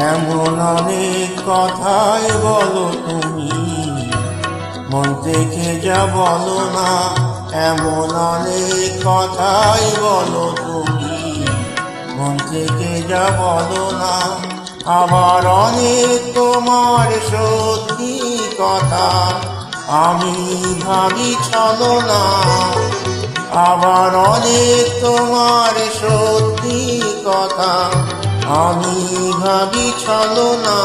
এমন অনেক কথাই বলো তুমি, মন থেকে যা বলো না। এমন অনেক কথাই বলো তুমি, মন থেকে যা বলো না। আবার অনেক তোমার সত্যি কথা আমি ভাবি ছলনা। আবার অনেক তোমার সত্যি কথা আমি ভাবি ছলনা।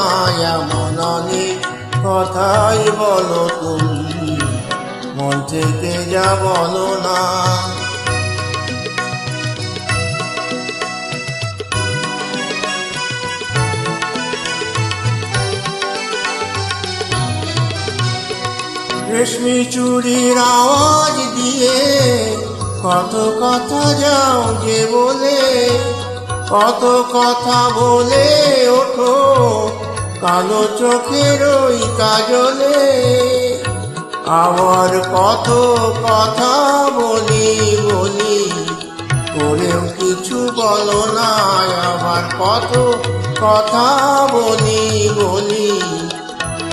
এমন অনেক কথাই বলো তুমি, মন থেকে যা বলো না। রেশমি চুড়ির আওয়াজ দিয়ে কত কথা যাও যে বলে, কত কথা বলে ওঠো কালো চোখের ওই কাজলে। আবার কত কথা বলি করেও কিছু বলো না। আবার কত কথা বলি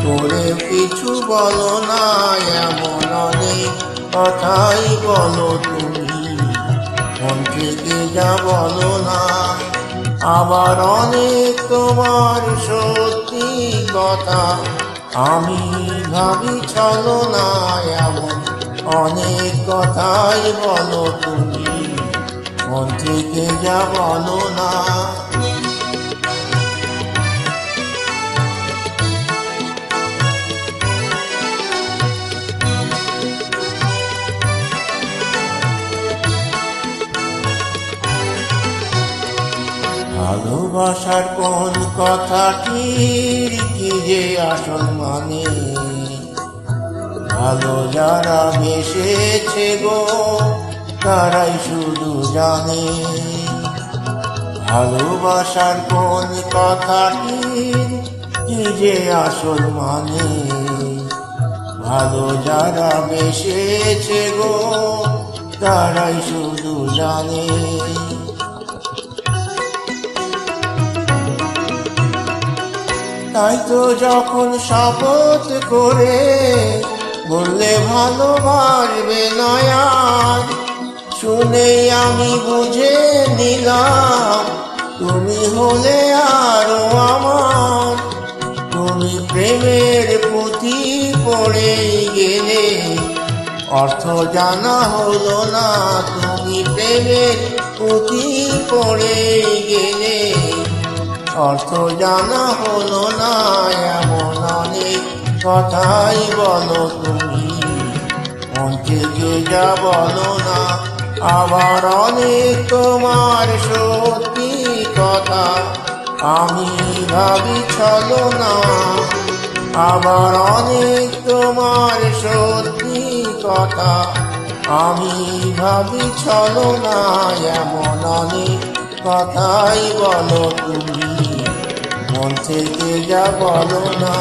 করেও কিছু বলো না। এমন অনেক কথাই বলো তুমি, মন থেকে যা বলো না। আবার অনেক তোমার সত্যি কথা আমি ভাবি ছলনা। এমন অনেক কথাই বলো তুমি, মন থেকে যা বলো না। ভালোবাসার কোন কথাটির কি যে আসল মানে, ভালো যারা বেসেছে গো তারাই শুধু জানে। ভালোবাসার কোন কথাটির কি যে আসল মানে, ভালো যারা বেসেছে গো তারাই শুধু জানে। তাই তো যখন শপথ করে বললে ভালোবাসবে না আর, শুনে আমি বুঝে নিলাম তুমি হলে আরো আমার। তুমি প্রেমের পুঁথি পড়ে গেলে অর্থ জানা হলো না। তুমি প্রেমের পুঁথি পড়ে গেলে অর্থ জানা হলো না। এমন অনেক কথাই বলো তুমি, মন থেকে যা বলো না। আবার অনেক তোমার সত্যি কথা আমি ভাবি ছলনা। আবার অনেক তোমার সত্যি কথা আমি ভাবি ছলনা। এমন অনেক কথাই বলো তুমি, মন থেকে যা বলো না।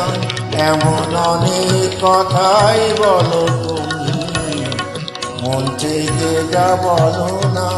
এমন অনেক কথাই বলো তুমি, মন থেকে যা বলো না।